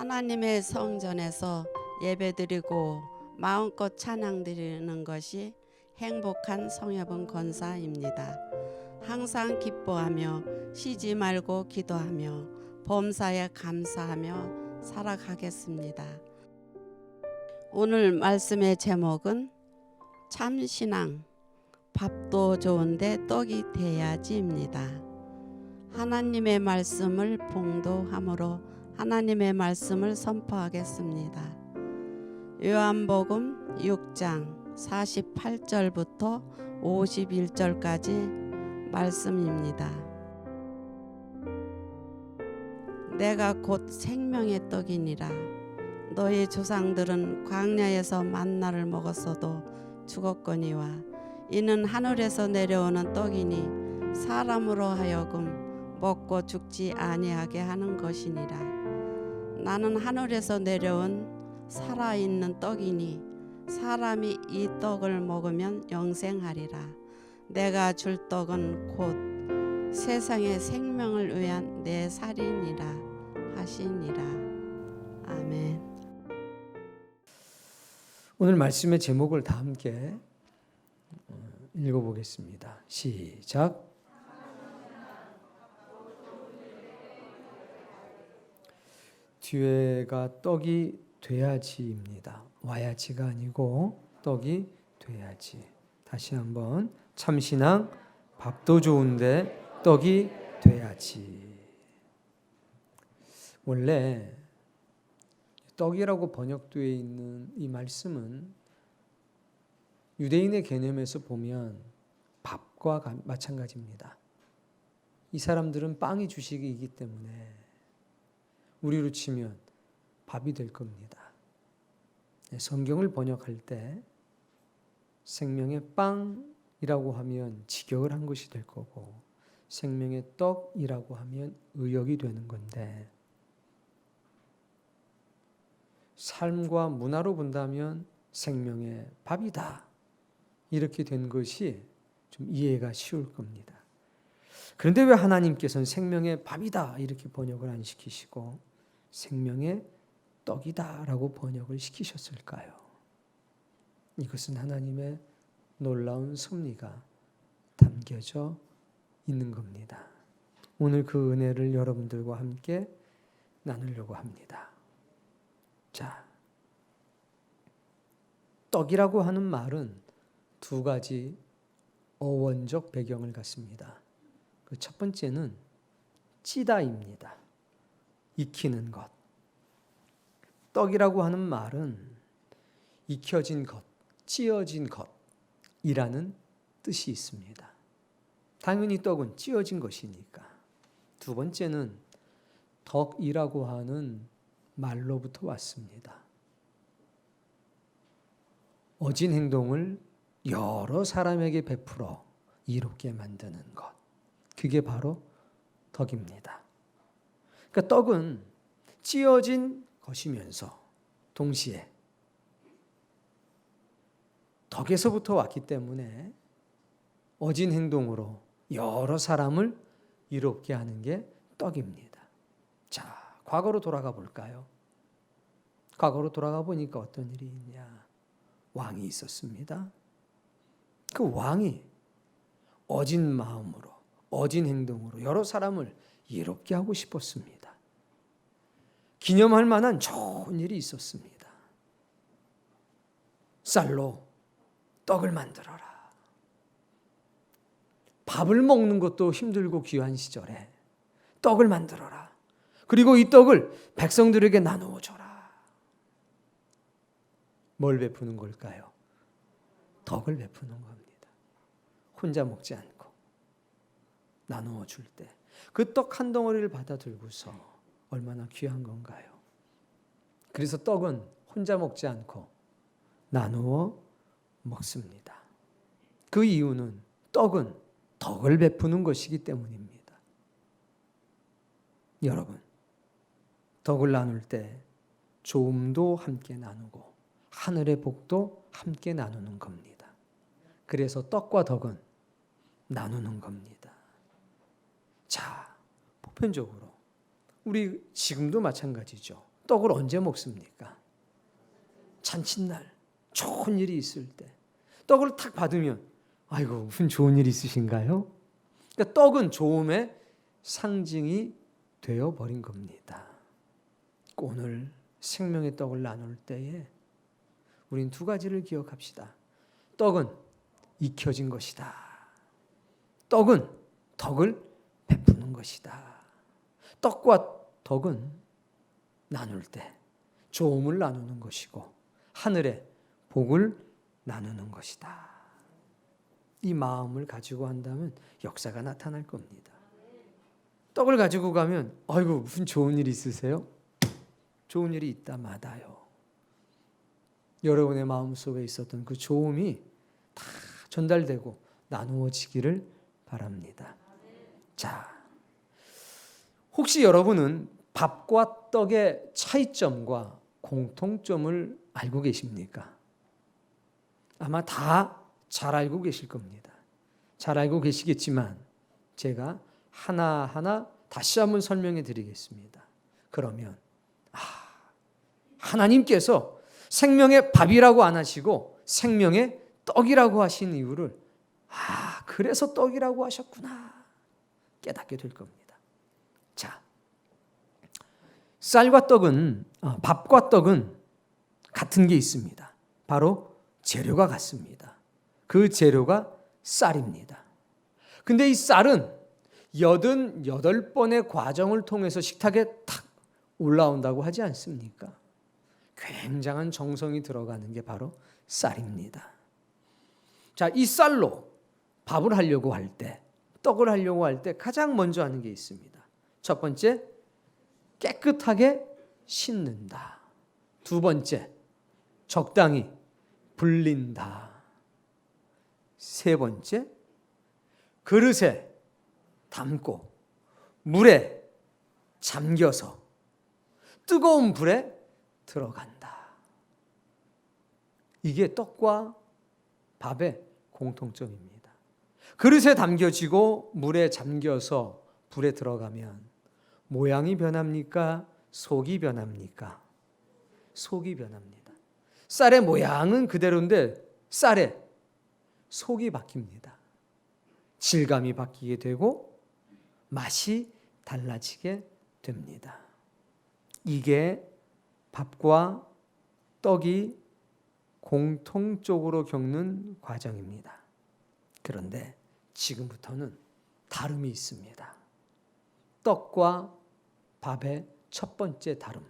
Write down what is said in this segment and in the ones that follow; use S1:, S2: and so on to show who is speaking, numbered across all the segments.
S1: 하나님의 성전에서 예배드리고 마음껏 찬양드리는 것이 행복한 성여분 권사입니다. 항상 기뻐하며 쉬지 말고 기도하며 범사에 감사하며 살아가겠습니다. 오늘 말씀의 제목은 참신앙, 밥도 좋은데 떡이 돼야지입니다. 하나님의 말씀을 봉독함으로 하나님의 말씀을 선포하겠습니다. 요한복음 6장 48절부터 51절까지 말씀입니다. 내가 곧 생명의 떡이니라. 너희 조상들은 광야에서 만나를 먹었어도 죽었거니와 이는 하늘에서 내려오는 떡이니 사람으로 하여금 먹고 죽지 아니하게 하는 것이니라. 나는 하늘에서 내려온 살아있는 떡이니 사람이 이 떡을 먹으면 영생하리라. 내가 줄 떡은 곧 세상의 생명을 위한 내 살이니라 하시니라. 아멘.
S2: 오늘 말씀의 제목을 다 함께 읽어보겠습니다. 시작. 뒤에가 떡이 돼야지입니다. 와야지가 아니고 떡이 돼야지. 다시 한번 참신앙, 밥도 좋은데 떡이 돼야지. 원래 떡이라고 번역되어 있는 이 말씀은 유대인의 개념에서 보면 밥과 마찬가지입니다. 이 사람들은 빵이 주식이기 때문에 우리로 치면 밥이 될 겁니다. 성경을 번역할 때 생명의 빵이라고 하면 직역을 한 것이 될 거고 생명의 떡이라고 하면 의역이 되는 건데 삶과 문화로 본다면 생명의 밥이다. 이렇게 된 것이 좀 이해가 쉬울 겁니다. 그런데 왜 하나님께서는 생명의 밥이다 이렇게 번역을 안 시키시고 생명의 떡이다 라고 번역을 시키셨을까요? 이것은 하나님의 놀라운 섭리가 담겨져 있는 겁니다. 오늘 그 은혜를 여러분들과 함께 나누려고 합니다. 자, 떡이라고 하는 말은 두 가지 어원적 배경을 갖습니다. 그 첫 번째는 찌다입니다. 익히는 것. 떡이라고 하는 말은 익혀진 것, 찌어진 것이라는 뜻이 있습니다. 당연히 떡은 찌어진 것이니까. 두 번째는 덕이라고 하는 말로부터 왔습니다. 어진 행동을 여러 사람에게 베풀어 이롭게 만드는 것. 그게 바로 덕입니다. 그러니까 떡은 찌어진 것이면서 동시에 덕에서부터 왔기 때문에 어진 행동으로 여러 사람을 이롭게 하는 게 떡입니다. 자, 과거로 돌아가 볼까요? 과거로 돌아가 보니까 어떤 일이 있냐? 왕이 있었습니다. 그 왕이 어진 마음으로, 어진 행동으로 여러 사람을 이롭게 하고 싶었습니다. 기념할 만한 좋은 일이 있었습니다. 쌀로 떡을 만들어라. 밥을 먹는 것도 힘들고 귀한 시절에 떡을 만들어라. 그리고 이 떡을 백성들에게 나누어 줘라. 뭘 베푸는 걸까요? 덕을 베푸는 겁니다. 혼자 먹지 않고 나누어 줄 때 그 떡 한 덩어리를 받아 들고서 얼마나 귀한 건가요? 그래서 떡은 혼자 먹지 않고 나누어 먹습니다. 그 이유는 떡은 덕을 베푸는 것이기 때문입니다. 여러분, 덕을 나눌 때 좋음도 함께 나누고 하늘의 복도 함께 나누는 겁니다. 그래서 떡과 덕은 나누는 겁니다. 자, 보편적으로 우리 지금도 마찬가지죠. 떡을 언제 먹습니까? 잔칫날, 좋은 일이 있을 때 떡을 탁 받으면 아이고 무슨 좋은 일 있으신가요? 그러니까 떡은 좋음의 상징이 되어버린 겁니다. 오늘 생명의 떡을 나눌 때에 우린 두 가지를 기억합시다. 떡은 익혀진 것이다. 떡은 덕을 베푸는 것이다. 떡과 덕은 나눌 때 좋음을 나누는 것이고 하늘의 복을 나누는 것이다. 이 마음을 가지고 한다면 역사가 나타날 겁니다. 떡을 가지고 가면 아이고 무슨 좋은 일 있으세요? 좋은 일이 있다 마다요. 여러분의 마음속에 있었던 그 좋음이 다 전달되고 나누어지기를 바랍니다. 자, 혹시 여러분은 밥과 떡의 차이점과 공통점을 알고 계십니까? 아마 다 잘 알고 계실 겁니다. 잘 알고 계시겠지만 제가 하나하나 다시 한번 설명해 드리겠습니다. 그러면 하나님께서 생명의 밥이라고 안 하시고 생명의 떡이라고 하신 이유를 그래서 떡이라고 하셨구나 깨닫게 될 겁니다. 자, 쌀과 떡은 밥과 떡은 같은 게 있습니다. 바로 재료가 같습니다. 그 재료가 쌀입니다. 근데 이 쌀은 88번의 과정을 통해서 식탁에 탁 올라온다고 하지 않습니까? 굉장한 정성이 들어가는 게 바로 쌀입니다. 자, 이 쌀로 밥을 하려고 할 때, 떡을 하려고 할 때 가장 먼저 하는 게 있습니다. 첫 번째, 깨끗하게 씻는다. 두 번째, 적당히 불린다. 세 번째, 그릇에 담고 물에 잠겨서 뜨거운 불에 들어간다. 이게 떡과 밥의 공통점입니다. 그릇에 담겨지고 물에 잠겨서 불에 들어가면 모양이 변합니까? 속이 변합니까? 속이 변합니다. 쌀의 모양은 그대로인데 쌀에 속이 바뀝니다. 질감이 바뀌게 되고 맛이 달라지게 됩니다. 이게 밥과 떡이 공통적으로 겪는 과정입니다. 그런데 지금부터는 다름이 있습니다. 떡과 밥의 첫 번째 다름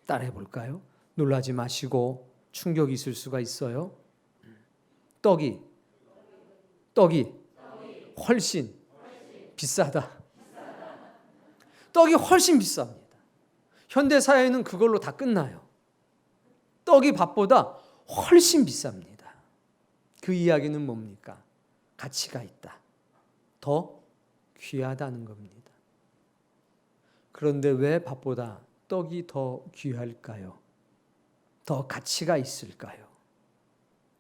S2: 따라해 볼까요? 놀라지 마시고 충격이 있을 수가 있어요. 떡이 훨씬 비싸다. 떡이 훨씬 비쌉니다. 현대 사회는 그걸로 다 끝나요. 떡이 밥보다 훨씬 비쌉니다. 그 이야기는 뭡니까? 가치가 있다. 더 귀하다는 겁니다. 그런데 왜 밥보다 떡이 더 귀할까요? 더 가치가 있을까요?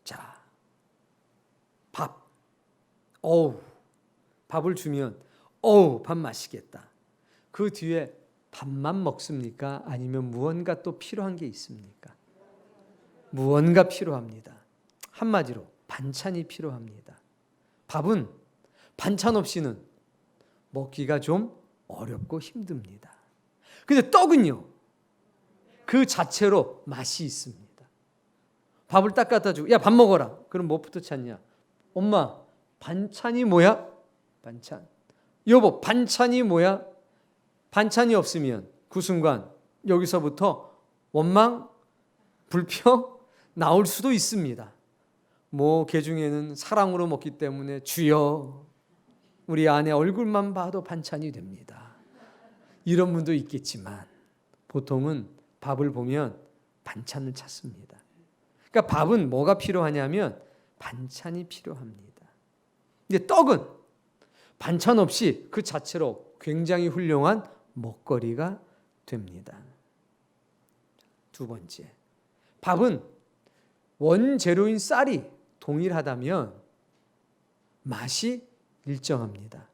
S2: 자, 밥. 밥을 주면 밥 맛있겠다. 그 뒤에 밥만 먹습니까? 아니면 무언가 또 필요한 게 있습니까? 무언가 필요합니다. 한마디로 반찬이 필요합니다. 밥은 반찬 없이는 먹기가 좀 어렵고 힘듭니다. 근데 떡은요, 그 자체로 맛이 있습니다. 밥을 딱 갖다 주고 야, 밥 먹어라. 그럼 뭐부터 찾냐? 엄마, 반찬이 뭐야? 반찬. 여보, 반찬이 뭐야? 반찬이 없으면 그 순간 여기서부터 원망, 불평 나올 수도 있습니다. 개 중에는 사랑으로 먹기 때문에 주여 우리 아내 얼굴만 봐도 반찬이 됩니다. 이런 분도 있겠지만 보통은 밥을 보면 반찬을 찾습니다. 그러니까 밥은 뭐가 필요하냐면 반찬이 필요합니다. 근데 떡은 반찬 없이 그 자체로 굉장히 훌륭한 먹거리가 됩니다. 두 번째, 밥은 원재료인 쌀이 동일하다면 맛이 일정합니다.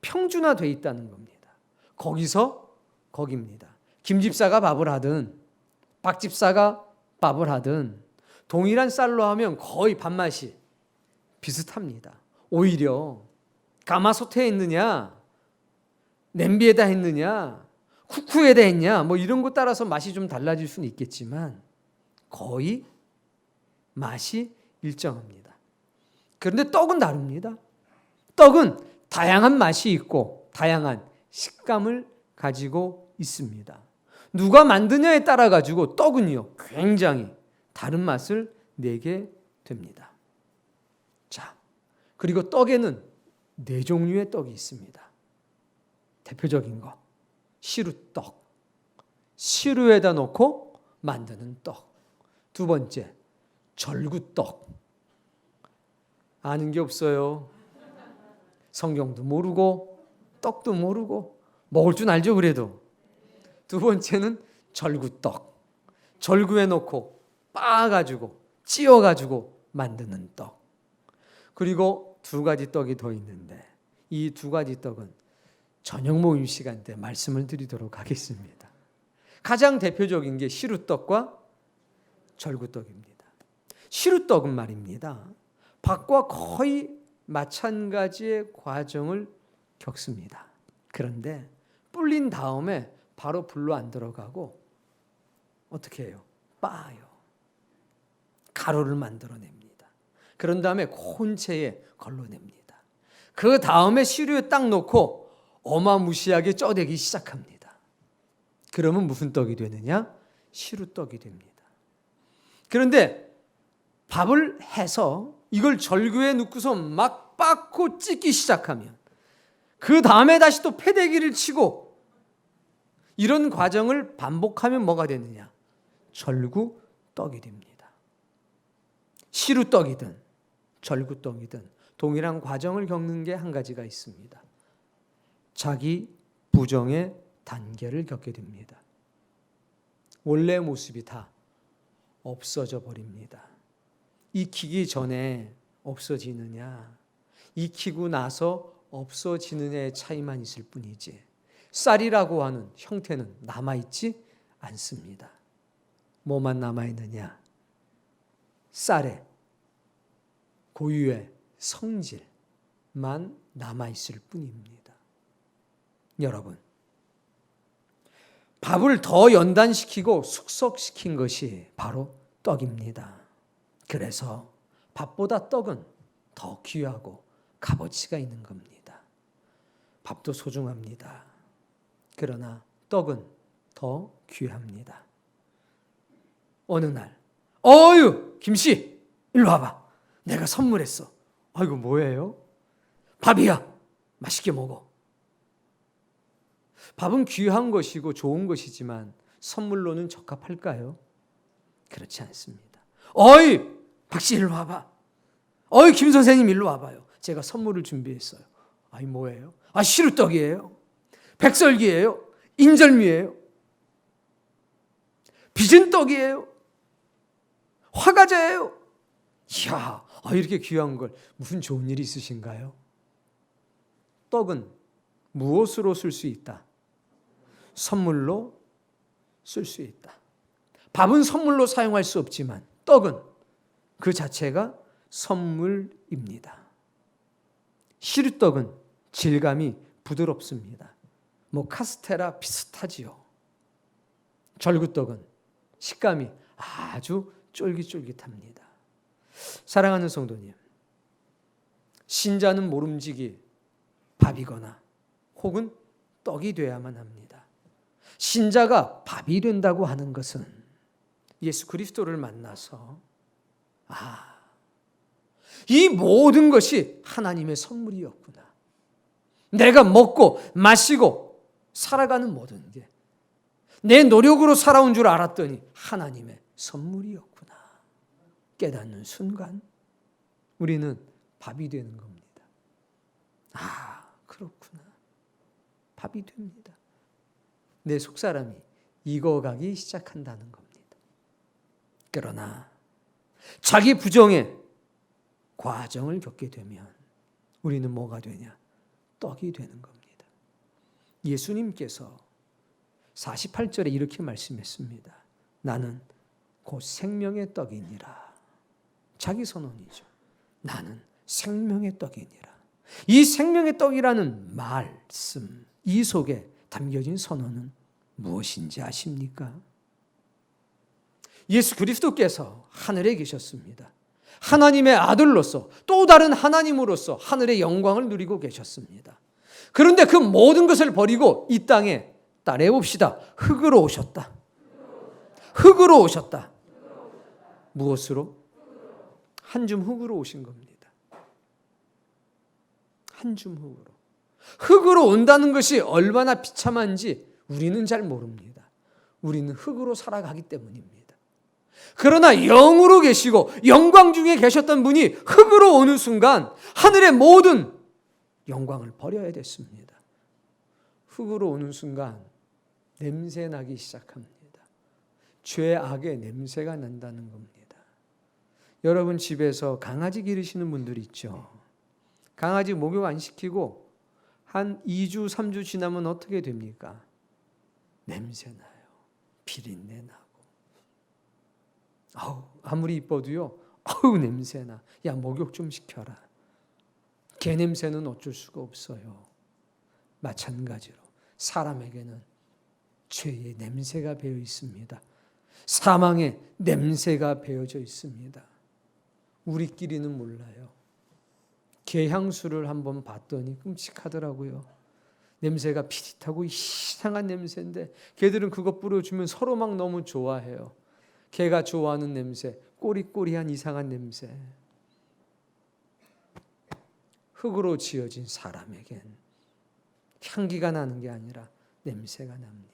S2: 평준화되어 있다는 겁니다. 거기서 거기입니다. 김 집사가 밥을 하든 박 집사가 밥을 하든 동일한 쌀로 하면 거의 밥맛이 비슷합니다. 오히려 가마솥에 했느냐, 냄비에다 했느냐, 쿠쿠에다 했냐, 뭐 이런 거 따라서 맛이 좀 달라질 수는 있겠지만 거의 맛이 일정합니다. 그런데 떡은 다릅니다. 떡은 다양한 맛이 있고 다양한 식감을 가지고 있습니다. 누가 만드냐에 따라 가지고 떡은요 굉장히 다른 맛을 내게 됩니다. 자, 그리고 떡에는 4종류의 떡이 있습니다. 대표적인 거 시루떡, 시루에다 넣고 만드는 떡. 두 번째 절구떡. 아는 게 없어요. 성경도 모르고 떡도 모르고 먹을 줄 알죠 그래도. 두 번째는 절구떡. 절구에 넣고 빻아가지고 찧어가지고 만드는 떡. 그리고 2가지 떡이 더 있는데 이 2가지 떡은 저녁 모임 시간 때 말씀을 드리도록 하겠습니다. 가장 대표적인 게 시루떡과 절구떡입니다. 시루떡은 말입니다. 밥과 거의 마찬가지의 과정을 겪습니다. 그런데 불린 다음에 바로 불로 안 들어가고 어떻게 해요? 빻아요. 가루를 만들어냅니다. 그런 다음에 혼체에 걸러냅니다. 그 다음에 시루에 딱 넣고 어마무시하게 쪄대기 시작합니다. 그러면 무슨 떡이 되느냐? 시루떡이 됩니다. 그런데 밥을 해서 이걸 절구에 넣고서 막 빻고 찢기 시작하면 그 다음에 다시 또 패대기를 치고 이런 과정을 반복하면 뭐가 되느냐? 절구떡이 됩니다. 시루떡이든 절구떡이든 동일한 과정을 겪는 게 한 가지가 있습니다. 자기 부정의 단계를 겪게 됩니다. 원래 모습이 다 없어져 버립니다. 익히기 전에 없어지느냐, 익히고 나서 없어지느냐의 차이만 있을 뿐이지 쌀이라고 하는 형태는 남아있지 않습니다. 뭐만 남아있느냐? 쌀의 고유의 성질만 남아있을 뿐입니다. 여러분, 밥을 더 연단시키고 숙성시킨 것이 바로 떡입니다. 그래서 밥보다 떡은 더 귀하고 값어치가 있는 겁니다. 밥도 소중합니다. 그러나 떡은 더 귀합니다. 어느 날, 어유 김씨 일로 와봐. 내가 선물했어. 아이고 뭐예요? 밥이야. 맛있게 먹어. 밥은 귀한 것이고 좋은 것이지만 선물로는 적합할까요? 그렇지 않습니다. 어이 박씨 일로 와봐. 어이 김 선생님 일로 와봐요. 제가 선물을 준비했어요. 아이 뭐예요? 아 시루떡이에요. 백설기예요. 인절미예요. 빚은 떡이에요. 화과자예요. 이야, 이렇게 귀한 걸 무슨 좋은 일이 있으신가요? 떡은 무엇으로 쓸 수 있다? 선물로 쓸 수 있다. 밥은 선물로 사용할 수 없지만 떡은 그 자체가 선물입니다. 시루떡은 질감이 부드럽습니다. 뭐 카스테라 비슷하지요. 절구떡은 식감이 아주 쫄깃쫄깃합니다. 사랑하는 성도님, 신자는 모름지기 밥이거나 혹은 떡이 돼야만 합니다. 신자가 밥이 된다고 하는 것은 예수 그리스도를 만나서 이 모든 것이 하나님의 선물이었구나. 내가 먹고 마시고 살아가는 모든 게 내 노력으로 살아온 줄 알았더니 하나님의 선물이었구나. 깨닫는 순간 우리는 밥이 되는 겁니다. 그렇구나. 밥이 됩니다. 내 속사람이 익어가기 시작한다는 겁니다. 그러나 자기 부정의 과정을 겪게 되면 우리는 뭐가 되냐? 떡이 되는 겁니다. 예수님께서 48절에 이렇게 말씀했습니다. 나는 곧 생명의 떡이니라. 자기 선언이죠. 나는 생명의 떡이니라. 이 생명의 떡이라는 말씀, 이 속에 담겨진 선언은 무엇인지 아십니까? 예수 그리스도께서 하늘에 계셨습니다. 하나님의 아들로서 또 다른 하나님으로서 하늘의 영광을 누리고 계셨습니다. 그런데 그 모든 것을 버리고 이 땅에 따라해봅시다. 흙으로 오셨다. 흙으로 오셨다. 무엇으로? 한 줌 흙으로 오신 겁니다. 한 줌 흙으로. 흙으로 온다는 것이 얼마나 비참한지 우리는 잘 모릅니다. 우리는 흙으로 살아가기 때문입니다. 그러나 영으로 계시고 영광 중에 계셨던 분이 흙으로 오는 순간 하늘의 모든 영광을 버려야 됐습니다. 흙으로 오는 순간 냄새 나기 시작합니다. 죄악의 냄새가 난다는 겁니다. 여러분 집에서 강아지 기르시는 분들 있죠. 강아지 목욕 안 시키고 한 2주, 3주 지나면 어떻게 됩니까? 냄새 나요. 비린내 나고. 아무리 이뻐도요. 냄새 나. 야, 목욕 좀 시켜라. 개 냄새는 어쩔 수가 없어요. 마찬가지로 사람에게는 죄의 냄새가 배어 있습니다. 사망의 냄새가 배어져 있습니다. 우리끼리는 몰라요. 개 향수를 한번 봤더니 끔찍하더라고요. 냄새가 피릿하고 이상한 냄새인데 개들은 그거 뿌려주면 서로 막 너무 좋아해요. 개가 좋아하는 냄새, 꼬리꼬리한 이상한 냄새. 흙으로 지어진 사람에겐 향기가 나는 게 아니라 냄새가 납니다.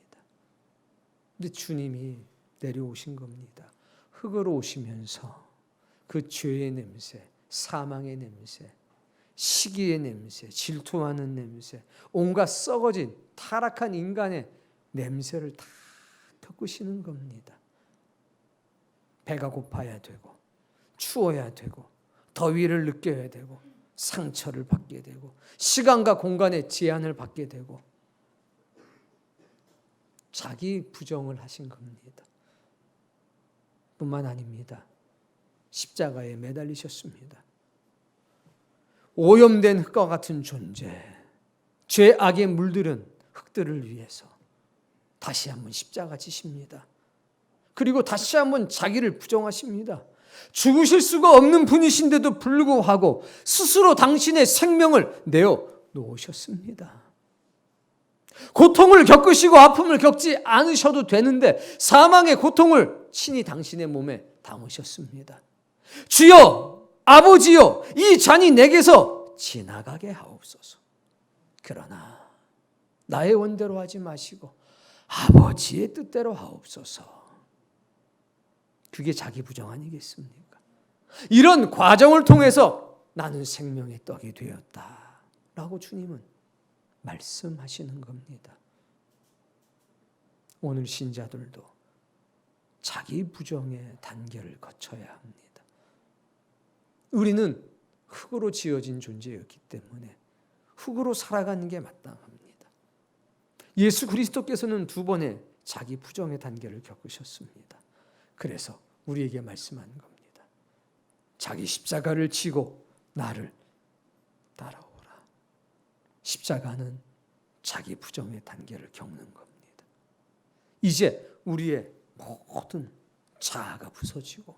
S2: 근데 주님이 내려오신 겁니다. 흙으로 오시면서 그 죄의 냄새, 사망의 냄새, 시기의 냄새, 질투하는 냄새, 온갖 썩어진 타락한 인간의 냄새를 다 덮으시는 겁니다. 배가 고파야 되고 추워야 되고 더위를 느껴야 되고 상처를 받게 되고 시간과 공간의 제한을 받게 되고 자기 부정을 하신 겁니다. 뿐만 아닙니다. 십자가에 매달리셨습니다. 오염된 흙과 같은 존재, 죄악에 물들은 흙들을 위해서 다시 한번 십자가 지십니다. 그리고 다시 한번 자기를 부정하십니다. 죽으실 수가 없는 분이신데도 불구하고 스스로 당신의 생명을 내어 놓으셨습니다. 고통을 겪으시고 아픔을 겪지 않으셔도 되는데 사망의 고통을 친히 당신의 몸에 담으셨습니다. 주여, 아버지여, 이 잔이 내게서 지나가게 하옵소서. 그러나 나의 원대로 하지 마시고 아버지의 뜻대로 하옵소서. 그게 자기 부정 아니겠습니까? 이런 과정을 통해서 나는 생명의 떡이 되었다 라고 주님은 말씀하시는 겁니다. 오늘 신자들도 자기 부정의 단계를 거쳐야 합니다. 우리는 흙으로 지어진 존재였기 때문에 흙으로 살아가는 게 마땅합니다. 예수 그리스도께서는 2번의 자기 부정의 단계를 겪으셨습니다. 그래서 우리에게 말씀하는 겁니다. 자기 십자가를 지고 나를 따라오라. 십자가는 자기 부정의 단계를 겪는 겁니다. 이제 우리의 모든 자아가 부서지고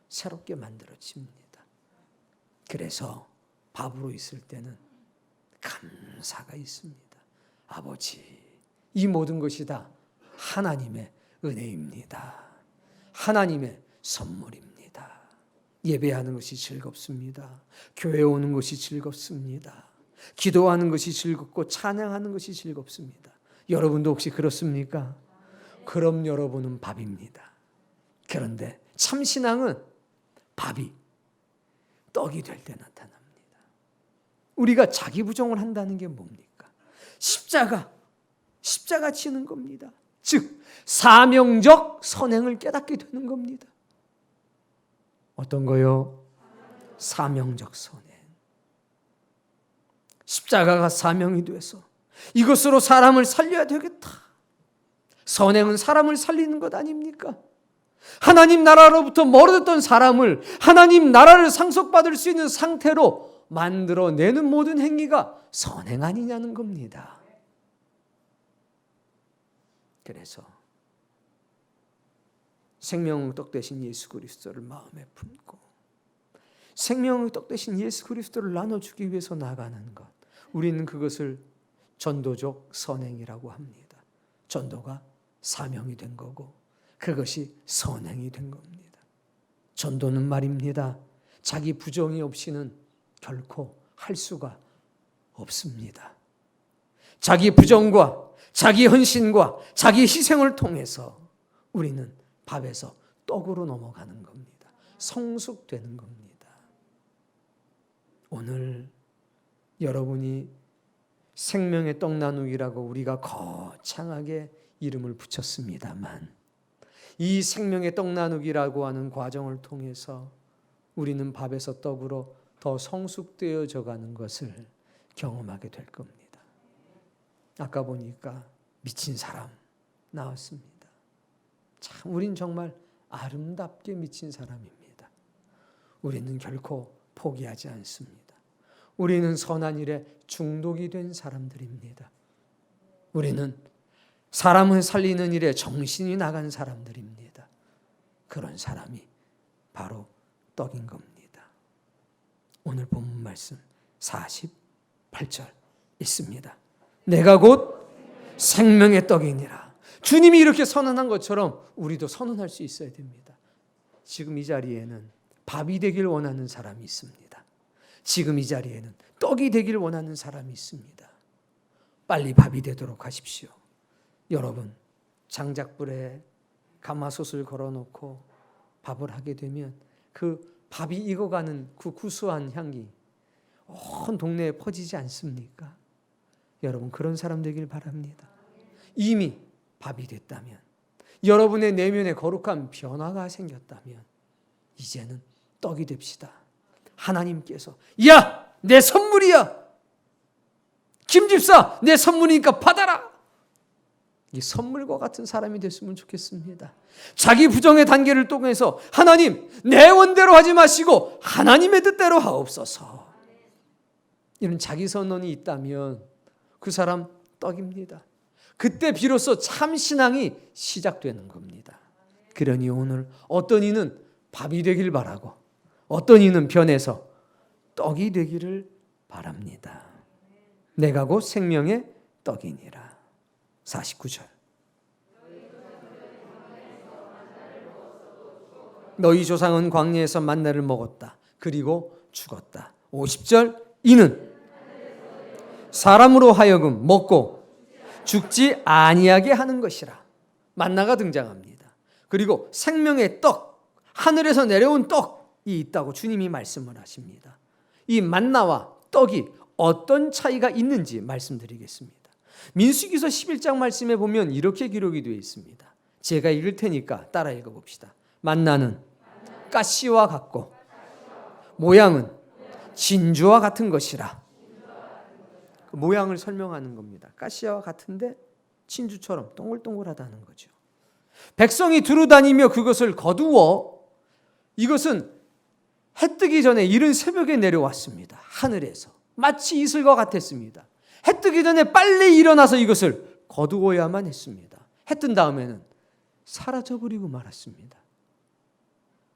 S2: 새롭게 만들어집니다. 그래서 밥으로 있을 때는 감사가 있습니다. 아버지, 이 모든 것이 다 하나님의 은혜입니다. 하나님의 선물입니다. 예배하는 것이 즐겁습니다. 교회 오는 것이 즐겁습니다. 기도하는 것이 즐겁고 찬양하는 것이 즐겁습니다. 여러분도 혹시 그렇습니까? 그럼 여러분은 밥입니다. 그런데 참신앙은 밥이 떡이 될 때 나타납니다. 우리가 자기 부정을 한다는 게 뭡니까? 십자가 지는 겁니다. 즉 사명적 선행을 깨닫게 되는 겁니다. 어떤 거요? 사명적 선행. 십자가가 사명이 돼서 이것으로 사람을 살려야 되겠다. 선행은 사람을 살리는 것 아닙니까? 하나님 나라로부터 멀어졌던 사람을 하나님 나라를 상속받을 수 있는 상태로 만들어내는 모든 행위가 선행 아니냐는 겁니다. 그래서 생명의 떡 되신 예수 그리스도를 마음에 품고 생명의 떡 되신 예수 그리스도를 나눠주기 위해서 나가는 것, 우리는 그것을 전도적 선행이라고 합니다. 전도가 사명이 된 거고 그것이 선행이 된 겁니다. 전도는 말입니다, 자기 부정이 없이는 결코 할 수가 없습니다. 자기 부정과 자기 헌신과 자기 희생을 통해서 우리는 밥에서 떡으로 넘어가는 겁니다. 성숙되는 겁니다. 오늘 여러분이 생명의 떡 나누기라고 우리가 거창하게 이름을 붙였습니다만 이 생명의 떡 나누기라고 하는 과정을 통해서 우리는 밥에서 떡으로 더 성숙되어져 가는 것을 경험하게 될 겁니다. 아까 보니까 미친 사람 나왔습니다. 참 우린 정말 아름답게 미친 사람입니다. 우리는 결코 포기하지 않습니다. 우리는 선한 일에 중독이 된 사람들입니다. 우리는 사람을 살리는 일에 정신이 나간 사람들입니다. 그런 사람이 바로 떡인 겁니다. 오늘 본문 말씀 48절 있습니다. 내가 곧 생명의 떡이니라. 주님이 이렇게 선언한 것처럼 우리도 선언할 수 있어야 됩니다. 지금 이 자리에는 밥이 되길 원하는 사람이 있습니다. 지금 이 자리에는 떡이 되길 원하는 사람이 있습니다. 빨리 밥이 되도록 하십시오. 여러분, 장작불에 가마솥을 걸어놓고 밥을 하게 되면 그 밥이 익어가는 그 구수한 향기 온 동네에 퍼지지 않습니까? 여러분, 그런 사람 되길 바랍니다. 이미 밥이 됐다면, 여러분의 내면에 거룩한 변화가 생겼다면 이제는 떡이 됩시다. 하나님께서 야! 내 선물이야! 김집사 내 선물이니까 받아라! 이 선물과 같은 사람이 됐으면 좋겠습니다. 자기 부정의 단계를 통해서 하나님 내 원대로 하지 마시고 하나님의 뜻대로 하옵소서. 이런 자기 선언이 있다면 그 사람 떡입니다. 그때 비로소 참 신앙이 시작되는 겁니다. 그러니 오늘 어떤 이는 밥이 되길 바라고 어떤 이는 변해서 떡이 되기를 바랍니다. 내가 곧 생명의 떡이니라. 49절. 너희 조상은 광야에서 만나를 먹었다. 그리고 죽었다. 50절. 이는 사람으로 하여금 먹고 죽지 아니하게 하는 것이라. 만나가 등장합니다. 그리고 생명의 떡, 하늘에서 내려온 떡이 있다고 주님이 말씀을 하십니다. 이 만나와 떡이 어떤 차이가 있는지 말씀드리겠습니다. 민수기서 11장 말씀에 보면 이렇게 기록이 되어 있습니다. 제가 읽을 테니까 따라 읽어봅시다. 만나는 가시와 같고 모양은 진주와 같은 것이라. 그 모양을 설명하는 겁니다. 가시와 같은데 진주처럼 동글동글하다는 거죠. 백성이 두루다니며 그것을 거두어 이것은 해 뜨기 전에 이른 새벽에 내려왔습니다. 하늘에서 마치 이슬과 같았습니다. 해 뜨기 전에 빨리 일어나서 이것을 거두어야만 했습니다. 해 뜬 다음에는 사라져버리고 말았습니다.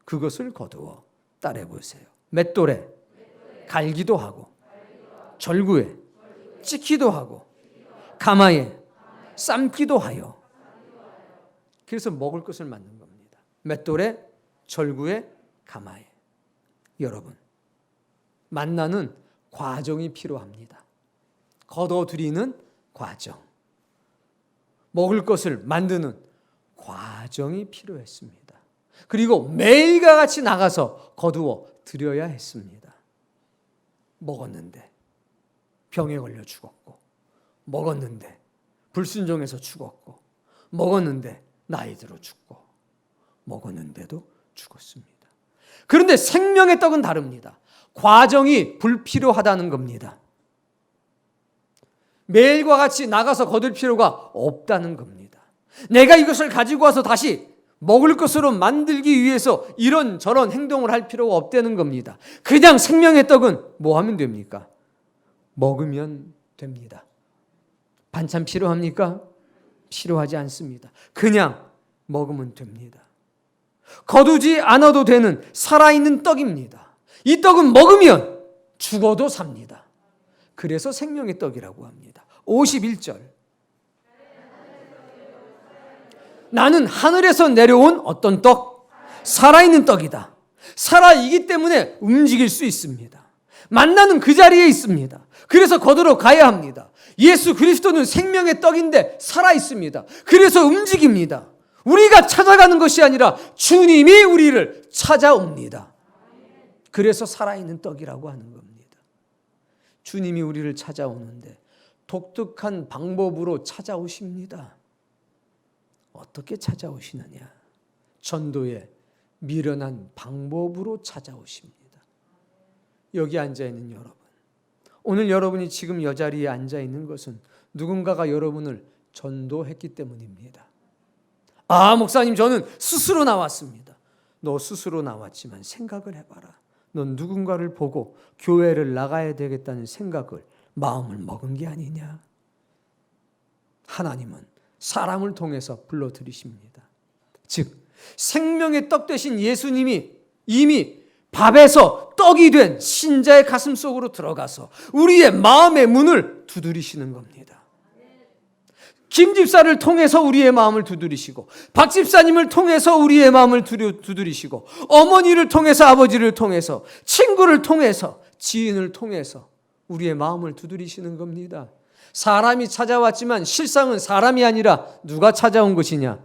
S2: 그것을 거두어 따라해보세요. 맷돌에 갈기도 하고 절구에 찍기도 하고 가마에 삶기도 하여. 그래서 먹을 것을 만든 겁니다. 맷돌에 절구에 가마에. 여러분, 만나는 과정이 필요합니다. 거둬들이는 과정, 먹을 것을 만드는 과정이 필요했습니다. 그리고 매일과 같이 나가서 거두어 드려야 했습니다. 먹었는데 병에 걸려 죽었고, 먹었는데 불순종해서 죽었고, 먹었는데 나이 들어 죽고, 먹었는데도 죽었습니다. 그런데 생명의 떡은 다릅니다. 과정이 불필요하다는 겁니다. 매일과 같이 나가서 거둘 필요가 없다는 겁니다. 내가 이것을 가지고 와서 다시 먹을 것으로 만들기 위해서 이런저런 행동을 할 필요가 없다는 겁니다. 그냥 생명의 떡은 뭐 하면 됩니까? 먹으면 됩니다. 반찬 필요합니까? 필요하지 않습니다. 그냥 먹으면 됩니다. 거두지 않아도 되는 살아있는 떡입니다. 이 떡은 먹으면 죽어도 삽니다. 그래서 생명의 떡이라고 합니다. 51절. 나는 하늘에서 내려온 어떤 떡? 살아있는 떡이다. 살아있기 때문에 움직일 수 있습니다. 만나는 그 자리에 있습니다. 그래서 거두러 가야 합니다. 예수 그리스도는 생명의 떡인데 살아있습니다. 그래서 움직입니다. 우리가 찾아가는 것이 아니라 주님이 우리를 찾아옵니다. 그래서 살아있는 떡이라고 하는 겁니다. 주님이 우리를 찾아오는데 독특한 방법으로 찾아오십니다. 어떻게 찾아오시느냐? 전도에 미련한 방법으로 찾아오십니다. 여기 앉아있는 여러분, 오늘 여러분이 지금 이 자리에 앉아있는 것은 누군가가 여러분을 전도했기 때문입니다. 아, 목사님, 저는 스스로 나왔습니다. 너 스스로 나왔지만 생각을 해봐라. 넌 누군가를 보고 교회를 나가야 되겠다는 생각을, 마음을 먹은 게 아니냐? 하나님은 사람을 통해서 불러들이십니다. 즉, 생명의 떡 되신 예수님이 이미 밥에서 떡이 된 신자의 가슴 속으로 들어가서 우리의 마음의 문을 두드리시는 겁니다. 김 집사를 통해서 우리의 마음을 두드리시고, 박 집사님을 통해서 우리의 마음을 두드리시고, 어머니를 통해서, 아버지를 통해서, 친구를 통해서, 지인을 통해서 우리의 마음을 두드리시는 겁니다. 사람이 찾아왔지만 실상은 사람이 아니라 누가 찾아온 것이냐?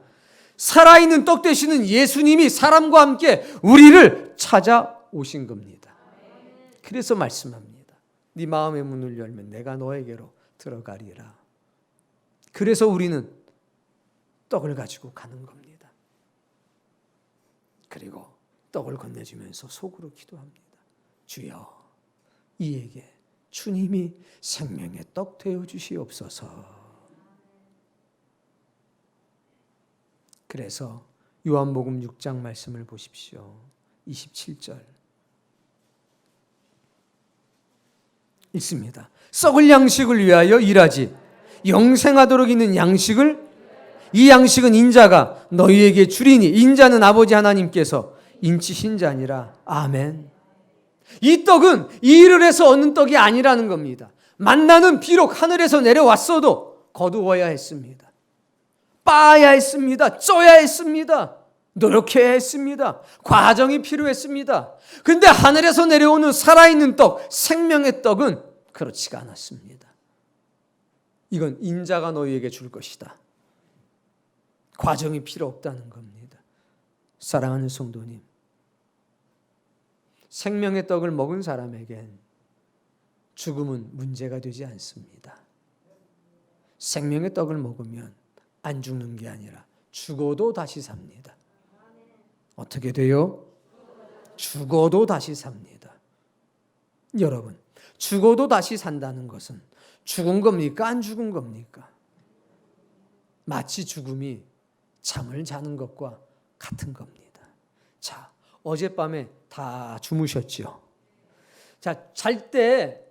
S2: 살아있는 떡 되시는 예수님이 사람과 함께 우리를 찾아오신 겁니다. 그래서 말씀합니다. 네 마음의 문을 열면 내가 너에게로 들어가리라. 그래서 우리는 떡을 가지고 가는 겁니다. 그리고 떡을 건네주면서 속으로 기도합니다. 주여, 이에게 주님이 생명의 떡 되어 주시옵소서. 그래서 요한복음 6장 말씀을 보십시오. 27절 읽습니다. 썩을 양식을 위하여 일하지 영생하도록 있는 양식을, 이 양식은 인자가 너희에게 주리니 인자는 아버지 하나님께서 인치신 자니라. 아멘. 이 떡은 일을 해서 얻는 떡이 아니라는 겁니다. 만나는 비록 하늘에서 내려왔어도 거두어야 했습니다. 빻아야 했습니다. 쪄야 했습니다. 노력해야 했습니다. 과정이 필요했습니다. 근데 하늘에서 내려오는 살아있는 떡, 생명의 떡은 그렇지가 않았습니다. 이건 인자가 너희에게 줄 것이다. 과정이 필요 없다는 겁니다. 사랑하는 성도님, 생명의 떡을 먹은 사람에겐 죽음은 문제가 되지 않습니다. 생명의 떡을 먹으면 안 죽는 게 아니라 죽어도 다시 삽니다. 어떻게 돼요? 죽어도 다시 삽니다. 여러분, 죽어도 다시 산다는 것은 죽은 겁니까? 안 죽은 겁니까? 마치 죽음이 잠을 자는 것과 같은 겁니다. 자, 어젯밤에 다 주무셨죠? 자, 잘 때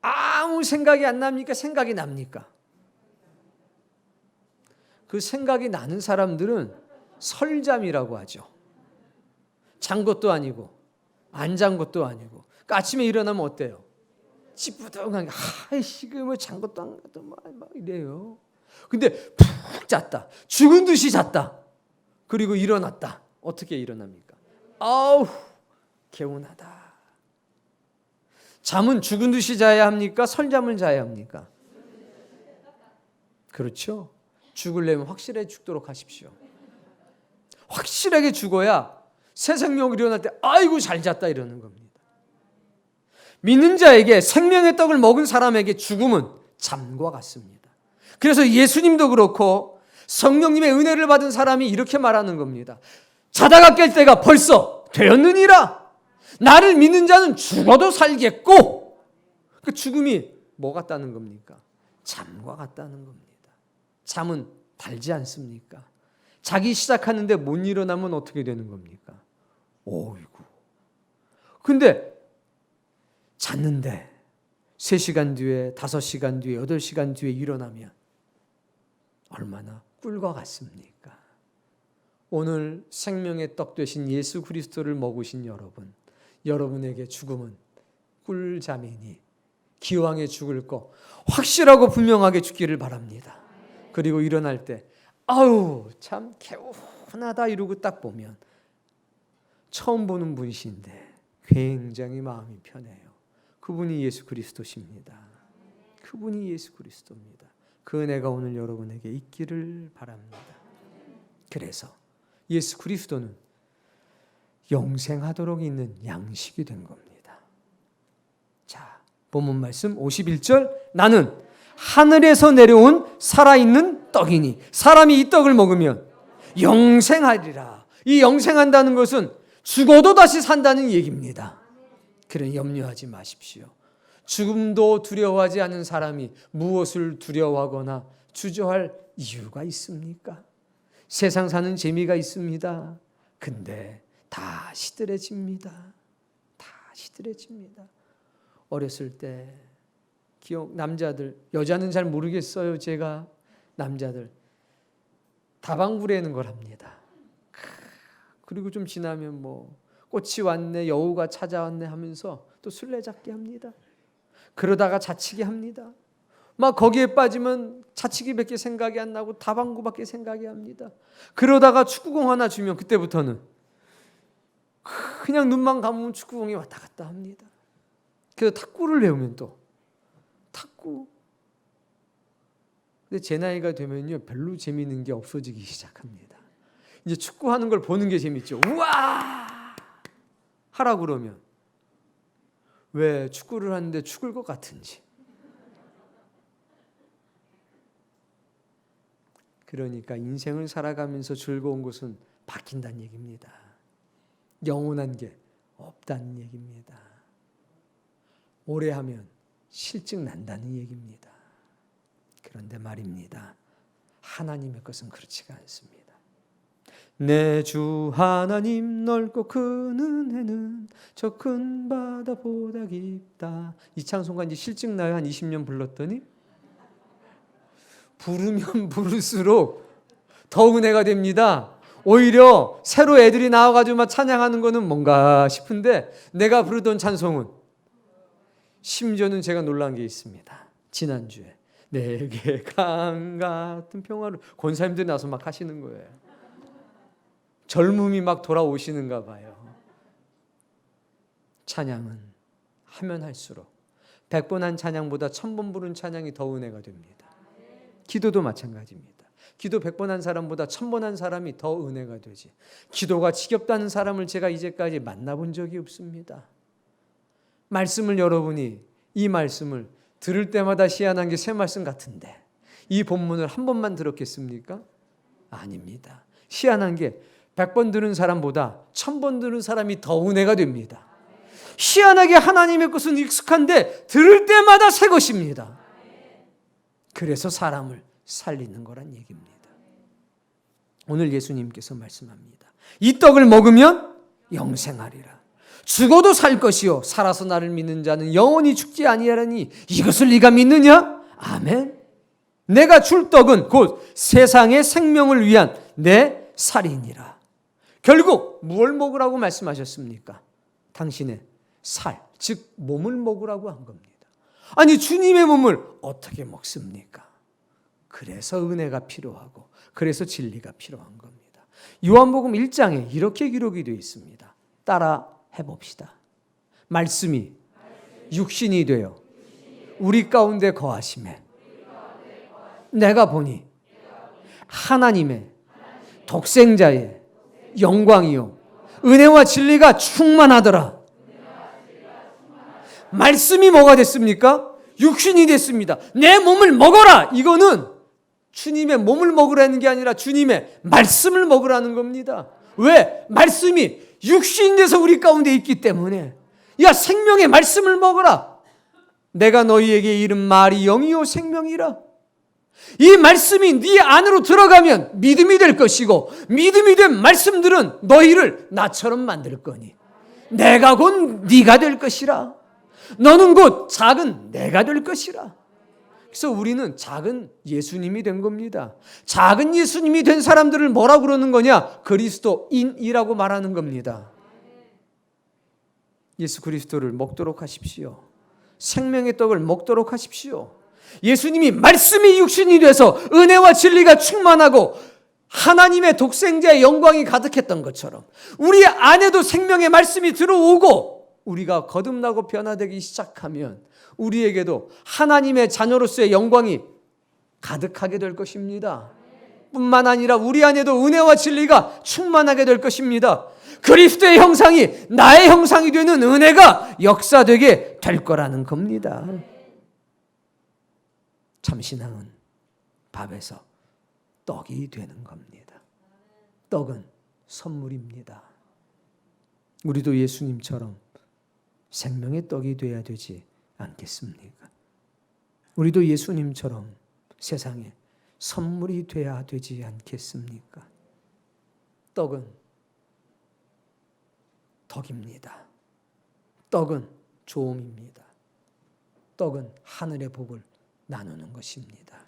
S2: 아무 생각이 안 납니까? 생각이 납니까? 그 생각이 나는 사람들은 설잠이라고 하죠. 잔 것도 아니고 안 잔 것도 아니고. 그러니까 아침에 일어나면 어때요? 찌뿌둥한 게, 아이씨, 뭐 잔 것도 안 가도 막 이래요. 근데 푹 잤다. 죽은 듯이 잤다. 그리고 일어났다. 어떻게 일어납니까? 아우, 개운하다. 잠은 죽은 듯이 자야 합니까? 설잠을 자야 합니까? 그렇죠. 죽으려면 확실하게 죽도록 하십시오. 확실하게 죽어야 새 생명이 일어날 때 아이고 잘 잤다 이러는 겁니다. 믿는 자에게, 생명의 떡을 먹은 사람에게 죽음은 잠과 같습니다. 그래서 예수님도 그렇고 성령님의 은혜를 받은 사람이 이렇게 말하는 겁니다. 자다가 깰 때가 벌써 되었느니라. 나를 믿는 자는 죽어도 살겠고. 그 죽음이 뭐 같다는 겁니까? 잠과 같다는 겁니다. 잠은 달지 않습니까? 자기 시작하는데 못 일어나면 어떻게 되는 겁니까? 오이구. 근데 잤는데 3시간 뒤에, 5시간 뒤에, 8시간 뒤에 일어나면 얼마나 꿀과 같습니까? 오늘 생명의 떡 되신 예수 그리스도를 먹으신 여러분, 여러분에게 죽음은 꿀잠이니 기왕에 죽을 거 확실하고 분명하게 죽기를 바랍니다. 그리고 일어날 때 아우 참 개운하다 이러고 딱 보면 처음 보는 분이신데 굉장히 마음이 편해요. 그분이 예수 그리스도십니다. 그분이 예수 그리스도입니다. 그 은혜가 오늘 여러분에게 있기를 바랍니다. 그래서 예수 그리스도는 영생하도록 있는 양식이 된 겁니다. 자, 본문 말씀 51절, 나는 하늘에서 내려온 살아있는 떡이니 사람이 이 떡을 먹으면 영생하리라. 이 영생한다는 것은 죽어도 다시 산다는 얘기입니다. 그러니 염려하지 마십시오. 죽음도 두려워하지 않은 사람이 무엇을 두려워하거나 주저할 이유가 있습니까? 세상 사는 재미가 있습니다. 근데 다 시들해집니다. 다 시들해집니다. 어렸을 때 남자들, 여자는 잘 모르겠어요. 제가 남자들 다방구라는 걸 합니다. 그리고 좀 지나면 뭐 꽃이 왔네, 여우가 찾아왔네 하면서 또 술래잡기 합니다. 그러다가 자치기 합니다. 막 거기에 빠지면 자치기밖에 생각이 안 나고 다방구밖에 생각이 합니다. 그러다가 축구공 하나 주면 그때부터는 그냥 눈만 감으면 축구공이 왔다 갔다 합니다. 그래서 탁구를 배우면 또 탁구. 근데 제 나이가 되면요 별로 재미있는 게 없어지기 시작합니다. 이제 축구하는 걸 보는 게 재밌죠. 우와! 하라 그러면 왜 축구를 하는데 죽을 것 같은지. 그러니까 인생을 살아가면서 즐거운 것은 바뀐다는 얘기입니다. 영원한 게 없다는 얘기입니다. 오래 하면 실증 난다는 얘기입니다. 그런데 말입니다. 하나님의 것은 그렇지가 않습니다. 내 주 하나님 넓고 큰 은혜는 저 큰 바다보다 깊다. 이 찬송가 이제 실증 나요. 한 20년 불렀더니 부르면 부를수록 더 은혜가 됩니다. 오히려 새로 애들이 나와가지고 막 찬양하는 거는 뭔가 싶은데 내가 부르던 찬송은 심지어는 제가 놀란 게 있습니다. 지난주에 내게 강 같은 평화를 권사님들이 나서 막 하시는 거예요. 젊음이 막 돌아오시는가 봐요. 찬양은 하면 할수록 100번 한 찬양보다 1000번 부른 찬양이 더 은혜가 됩니다. 기도도 마찬가지입니다. 기도 100번 한 사람보다 1000번 한 사람이 더 은혜가 되지. 기도가 지겹다는 사람을 제가 이제까지 만나본 적이 없습니다. 말씀을 여러분이 이 말씀을 들을 때마다 희한한 게 새 말씀 같은데 이 본문을 한 번만 들었겠습니까? 아닙니다. 희한한 게 100번 들은 사람보다 1000번 들은 사람이 더 은혜가 됩니다. 희한하게 하나님의 것은 익숙한데 들을 때마다 새 것입니다. 그래서 사람을 살리는 거란 얘기입니다. 오늘 예수님께서 말씀합니다. 이 떡을 먹으면 영생하리라. 죽어도 살 것이요 살아서 나를 믿는 자는 영원히 죽지 아니하리니 이것을 네가 믿느냐? 아멘. 내가 줄 떡은 곧 세상의 생명을 위한 내 살이니라. 결국 무엇을 먹으라고 말씀하셨습니까? 당신의 살, 즉 몸을 먹으라고 한 겁니다. 아니 주님의 몸을 어떻게 먹습니까? 그래서 은혜가 필요하고 그래서 진리가 필요한 겁니다. 요한복음 1장에 이렇게 기록이 되어 있습니다. 따라 해봅시다. 말씀이 육신이 되어 우리 가운데 거하심에 내가 보니 하나님의 독생자의 영광이요 은혜와 진리가 충만하더라. 말씀이 뭐가 됐습니까? 육신이 됐습니다. 내 몸을 먹어라. 이거는 주님의 몸을 먹으라는 게 아니라 주님의 말씀을 먹으라는 겁니다. 왜? 말씀이 육신이 돼서 우리 가운데 있기 때문에. 야, 생명의 말씀을 먹어라. 내가 너희에게 이른 말이 영이요 생명이라. 이 말씀이 네 안으로 들어가면 믿음이 될 것이고 믿음이 된 말씀들은 너희를 나처럼 만들 거니 내가 곧 네가 될 것이라. 너는 곧 작은 내가 될 것이라. 그래서 우리는 작은 예수님이 된 겁니다. 작은 예수님이 된 사람들을 뭐라고 그러는 거냐? 그리스도인이라고 말하는 겁니다. 예수 그리스도를 먹도록 하십시오. 생명의 떡을 먹도록 하십시오. 예수님이 말씀이 육신이 돼서 은혜와 진리가 충만하고 하나님의 독생자의 영광이 가득했던 것처럼 우리 안에도 생명의 말씀이 들어오고 우리가 거듭나고 변화되기 시작하면 우리에게도 하나님의 자녀로서의 영광이 가득하게 될 것입니다. 뿐만 아니라 우리 안에도 은혜와 진리가 충만하게 될 것입니다. 그리스도의 형상이 나의 형상이 되는 은혜가 역사되게 될 거라는 겁니다. 참신앙은 밥에서 떡이 되는 겁니다. 떡은 선물입니다. 우리도 예수님처럼 생명의 떡이 되어야 되지 않겠습니까? 우리도 예수님처럼 세상에 선물이 되어야 되지 않겠습니까? 떡은 덕입니다. 떡은 조음입니다. 떡은 하늘의 복을 나누는 것입니다.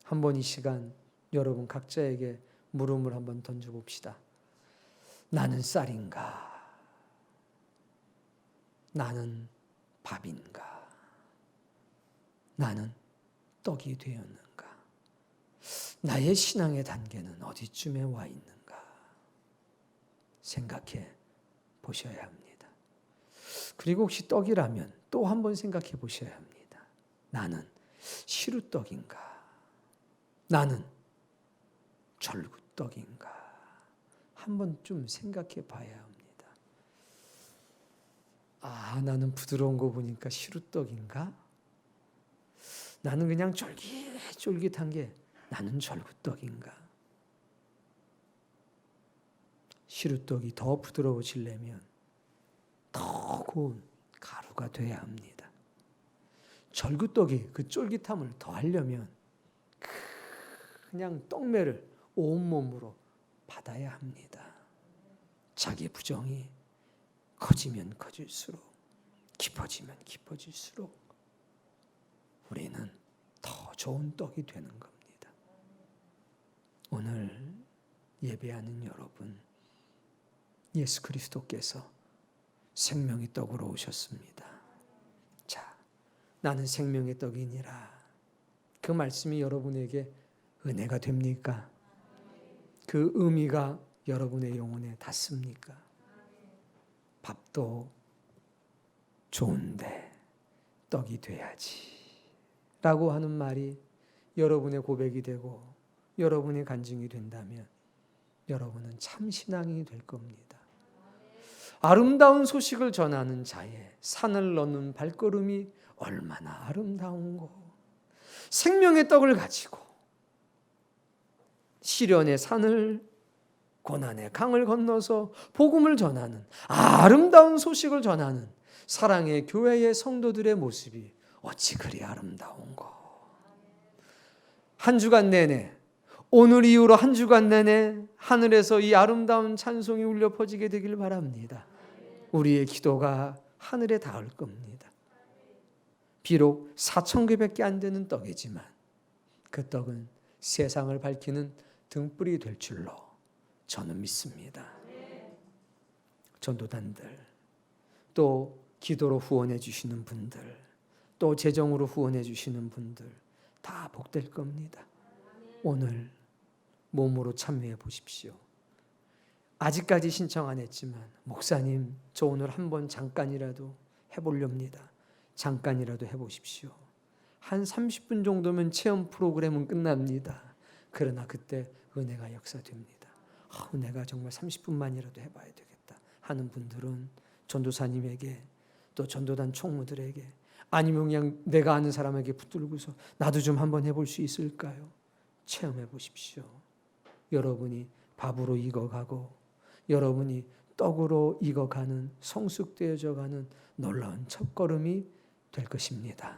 S2: 한번 이 시간 여러분 각자에게 물음을 한번 던져봅시다. 나는 쌀인가? 나는 밥인가? 나는 떡이 되었는가? 나의 신앙의 단계는 어디쯤에 와 있는가? 생각해 보셔야 합니다. 그리고 혹시 떡이라면 또 한 번 생각해 보셔야 합니다. 나는 시루떡인가? 나는 절구떡인가? 한 번쯤 생각해 봐야 합니다. 나는 부드러운 거 보니까 시루떡인가? 나는 그냥 쫄깃쫄깃한 게 나는 절구떡인가? 시루떡이 더 부드러워지려면 더 고운 가루가 돼야 합니다. 절구떡이 그 쫄깃함을 더하려면 그냥 떡매를 온몸으로 받아야 합니다. 자기 부정이 커지면 커질수록 깊어지면 깊어질수록 우리는 더 좋은 떡이 되는 겁니다. 오늘 예배하는 여러분, 예수 그리스도께서 생명의 떡으로 오셨습니다. 자, 나는 생명의 떡이니라. 그 말씀이 여러분에게 은혜가 됩니까? 그 의미가 여러분의 영혼에 닿습니까? 밥도 좋은데 떡이 돼야지 라고 하는 말이 여러분의 고백이 되고 여러분의 간증이 된다면 여러분은 참 신앙이 될 겁니다. 아름다운 소식을 전하는 자의 산을 넘는 발걸음이 얼마나 아름다운고, 생명의 떡을 가지고 시련의 산을, 고난의 강을 건너서 복음을 전하는, 아름다운 소식을 전하는 사랑의 교회의 성도들의 모습이 어찌 그리 아름다운고. 한 주간 내내, 오늘 이후로 한 주간 내내 하늘에서 이 아름다운 찬송이 울려 퍼지게 되길 바랍니다. 우리의 기도가 하늘에 닿을 겁니다. 비록 4,000개밖에 안 되는 떡이지만 그 떡은 세상을 밝히는 등불이 될 줄로 저는 믿습니다. 전도단들, 또 기도로 후원해 주시는 분들, 또 재정으로 후원해 주시는 분들 다 복될 겁니다. 오늘 몸으로 참여해 보십시오. 아직까지 신청 안 했지만 목사님 저 오늘 한번 잠깐이라도 해보렵니다. 잠깐이라도 해보십시오. 한 30분 정도면 체험 프로그램은 끝납니다. 그러나 그때 은혜가 역사됩니다. 은혜가 정말 30분만이라도 해봐야 되겠다 하는 분들은 전도사님에게, 또 전도단 총무들에게, 아니면 그냥 내가 아는 사람에게 붙들고서 나도 좀 한번 해볼 수 있을까요? 체험해 보십시오. 여러분이 밥으로 익어가고 여러분이 떡으로 익어가는, 성숙되어져가는 놀라운 첫걸음이 될 것입니다.